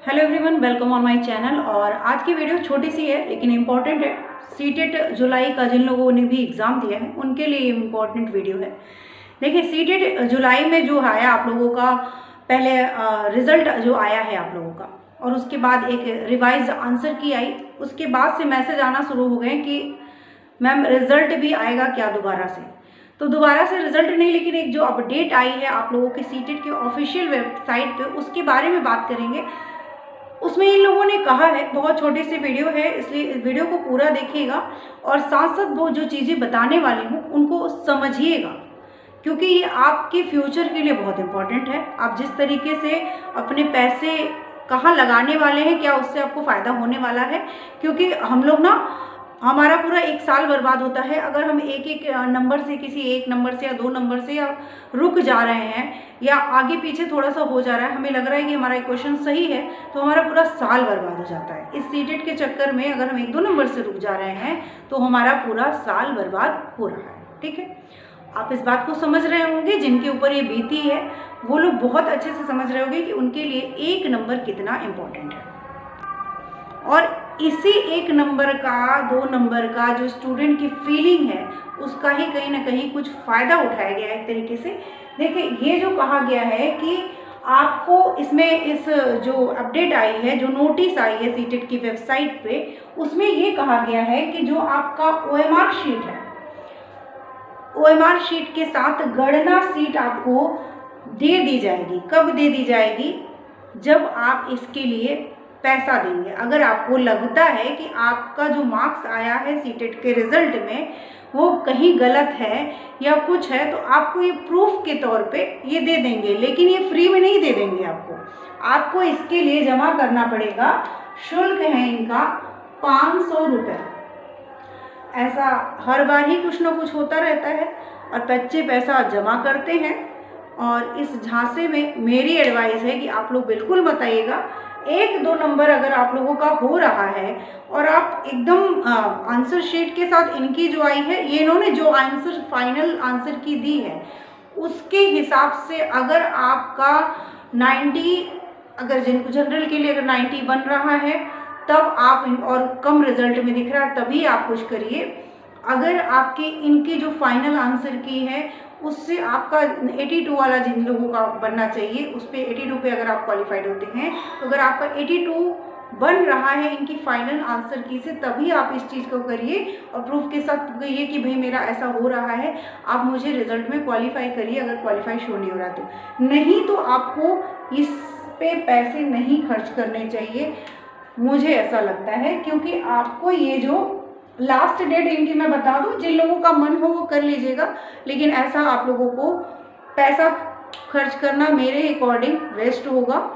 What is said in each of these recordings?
Hello everyone, welcome on my channel. और आज की वीडियो छोटी सी है लेकिन इम्पॉर्टेंट है। सीटेट जुलाई का जिन लोगों ने भी एग्ज़ाम दिया है उनके लिए इम्पॉर्टेंट वीडियो है। देखिए, सीटेट जुलाई में जो आया आप लोगों का, पहले रिज़ल्ट जो आया है आप लोगों का, और उसके बाद एक रिवाइज आंसर की आई। उसके बाद से मैसेज आना शुरू हो गए कि मैम रिज़ल्ट भी आएगा क्या दोबारा से। तो दोबारा से रिज़ल्ट नहीं, लेकिन एक जो अपडेट आई है आप लोगों के सीटेट के ऑफिशियल वेबसाइट पे, उसके बारे में बात करेंगे। उसमें इन लोगों ने कहा है, बहुत छोटी सी वीडियो है इसलिए इस वीडियो को पूरा देखिएगा और साथ साथ वो जो चीज़ें बताने वाली हूँ उनको समझिएगा, क्योंकि ये आपके फ्यूचर के लिए बहुत इम्पोर्टेंट है। आप जिस तरीके से अपने पैसे कहाँ लगाने वाले हैं, क्या उससे आपको फ़ायदा होने वाला है। क्योंकि हम लोग ना, हमारा पूरा एक साल बर्बाद होता है अगर हम एक एक नंबर से, किसी एक नंबर से या दो नंबर से या रुक जा रहे हैं या आगे पीछे थोड़ा सा हो जा रहा है, हमें लग रहा है कि हमारा क्वेश्चन सही है, तो हमारा पूरा साल बर्बाद हो जाता है। इस सीटेट के चक्कर में अगर हम एक दो नंबर से रुक जा रहे हैं तो हमारा पूरा साल बर्बाद हो रहा है। ठीक है, आप इस बात को समझ रहे होंगे। जिनके ऊपर ये बीती है वो लोग बहुत अच्छे से समझ रहे होंगे कि उनके लिए एक नंबर कितना इम्पोर्टेंट है। और इसी एक नंबर का, दो नंबर का जो स्टूडेंट की फीलिंग है उसका ही कहीं ना कहीं कुछ फ़ायदा उठाया गया है एक तरीके से। देखिए, ये जो कहा गया है कि आपको इसमें, इस जो अपडेट आई है, जो नोटिस आई है सीटेट की वेबसाइट पे, उसमें ये कहा गया है कि जो आपका OMR शीट है, OMR शीट के साथ गणना सीट आपको दे दी जाएगी। कब दे दी जाएगी? जब आप इसके लिए पैसा देंगे। अगर आपको लगता है कि आपका जो मार्क्स आया है सीटेट के रिजल्ट में वो कहीं गलत है या कुछ है, तो आपको ये प्रूफ के तौर पे ये दे देंगे, लेकिन ये फ्री में नहीं दे देंगे। आपको इसके लिए जमा करना पड़ेगा। शुल्क है इनका 500 रुपये। ऐसा हर बार ही कुछ ना कुछ होता रहता है और बच्चे पैसा जमा करते हैं। और इस झांसे में मेरी एडवाइस है कि आप लोग बिल्कुल मत आइएगा। एक दो नंबर अगर आप लोगों का हो रहा है और आप एकदम आंसर शीट के साथ, इनकी जो आई है, ये इन्होंने जो आंसर फाइनल आंसर की दी है उसके हिसाब से, अगर आपका 90, अगर जिनको जनरल के लिए अगर 90 बन रहा है तब आप, और कम रिजल्ट में दिख रहा है तभी आप कुछ करिए। अगर आपके इनकी जो फाइनल आंसर की है उससे आपका 82 वाला जिन लोगों का बनना चाहिए, उस पर 82 पे अगर आप क्वालिफाइड होते हैं, तो अगर आपका 82 बन रहा है इनकी फाइनल आंसर की से, तभी आप इस चीज़ को करिए और प्रूफ के साथ कहिए कि भाई मेरा ऐसा हो रहा है, आप मुझे रिजल्ट में क्वालिफाई करिए। अगर क्वालिफाई शो नहीं हो रहा तो नहीं, तो आपको इस पे पैसे नहीं खर्च करने चाहिए, मुझे ऐसा लगता है। क्योंकि आपको ये जो लास्ट डेट इनकी मैं बता दूं, जिन लोगों का मन हो वो कर लीजिएगा, लेकिन ऐसा आप लोगों को पैसा खर्च करना मेरे अकॉर्डिंग वेस्ट होगा।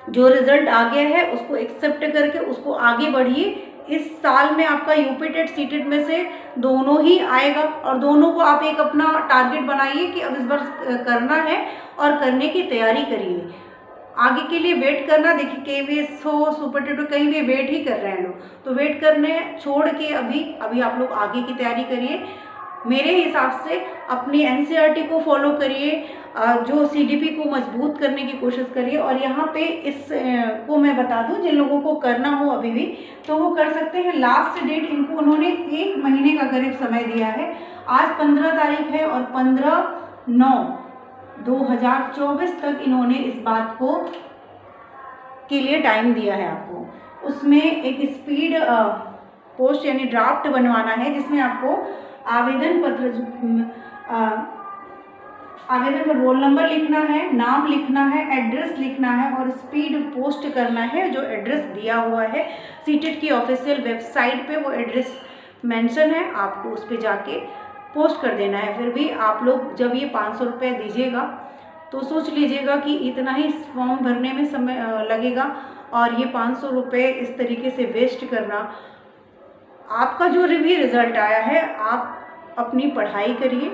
जो रिजल्ट आ गया है उसको एक्सेप्ट करके उसको आगे बढ़िए। इस साल में आपका यूपीटेट सीटेट में से दोनों ही आएगा और दोनों को आप एक अपना टारगेट बनाइए कि अब इस बार करना है और करने की तैयारी करिए। आगे के लिए वेट करना, देखिए KVS हो, सुपर टेट हो, कहीं भी वेट ही कर रहे हैं लोग, तो वेट करने छोड़ के अभी आप लोग आगे की तैयारी करिए। मेरे हिसाब से अपनी NCERT को फॉलो करिए, जो CDP को मजबूत करने की कोशिश करिए। और यहाँ पे इस को मैं बता दूं, जिन लोगों को करना हो अभी भी तो वो कर सकते हैं। लास्ट डेट इनको उन्होंने 1 महीने का करीब समय दिया है। आज 15 तारीख है और 15/9/2024 तक इन्होंने इस बात को के लिए टाइम दिया है आपको। उसमें एक स्पीड पोस्ट यानी ड्राफ्ट बनवाना है, जिसमें आपको आवेदन पर रोल नंबर लिखना है, नाम लिखना है, एड्रेस लिखना है और स्पीड पोस्ट करना है। जो एड्रेस दिया हुआ है सीटेट की ऑफिशियल वेबसाइट पे, वो एड्रेस मेंशन है, आपको उस पर जाके पोस्ट कर देना है। फिर भी आप लोग जब ये 500 रुपये दीजिएगा तो सोच लीजिएगा कि इतना ही फॉर्म भरने में समय लगेगा और ये 500 रुपये इस तरीके से वेस्ट करना। आपका जो भी रिज़ल्ट आया है आप अपनी पढ़ाई करिए,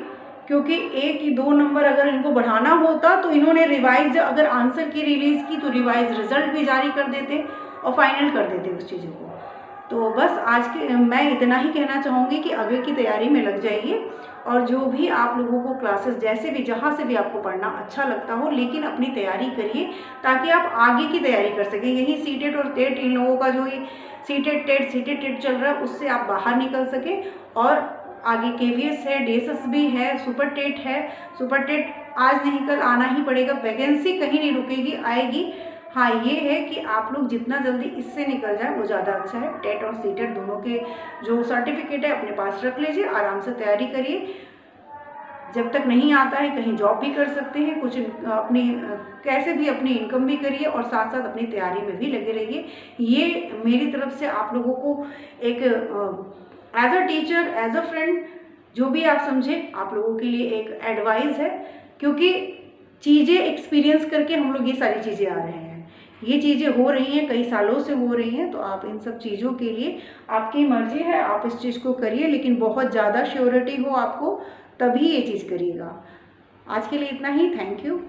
क्योंकि एक ही दो नंबर अगर इनको बढ़ाना होता तो इन्होंने रिवाइज, अगर आंसर की रिलीज़ की तो रिवाइज रिज़ल्ट भी जारी कर देते और फाइनल कर देते उस चीज़ों को। तो बस आज के मैं इतना ही कहना चाहूँगी कि आगे की तैयारी में लग जाइए और जो भी आप लोगों को क्लासेस जैसे भी जहाँ से भी आपको पढ़ना अच्छा लगता हो, लेकिन अपनी तैयारी करिए ताकि आप आगे की तैयारी कर सकें। यही सीटेट और टेट, इन लोगों का जो ये सीटेट टेट चल रहा है, उससे आप बाहर निकल सकें। और आगे केवीएस है, डेसस भी है, सुपर टेट है। सुपर टेट आज नहीं कल आना ही पड़ेगा, वैकेंसी कहीं नहीं रुकेगी, आएगी। हाँ, ये है कि आप लोग जितना जल्दी इससे निकल जाए वो ज़्यादा अच्छा है। टेट और सीटेट दोनों के जो सर्टिफिकेट है अपने पास रख लीजिए, आराम से तैयारी करिए। जब तक नहीं आता है कहीं जॉब भी कर सकते हैं, कुछ अपनी कैसे भी अपनी इनकम भी करिए और साथ साथ अपनी तैयारी में भी लगे रहिए। ये मेरी तरफ से आप लोगों को एक as a teacher, as a friend, जो भी आप समझें, आप लोगों के लिए एक एडवाइस है। क्योंकि चीज़ें एक्सपीरियंस करके हम लोग ये सारी चीज़ें आ रहे हैं, ये चीज़ें हो रही हैं, कई सालों से हो रही हैं। तो आप इन सब चीज़ों के लिए आपकी मर्जी है, आप इस चीज़ को करिए, लेकिन बहुत ज़्यादा श्योरिटी हो आपको, तभी ये चीज़ करिएगा। आज के लिए इतना ही। Thank you.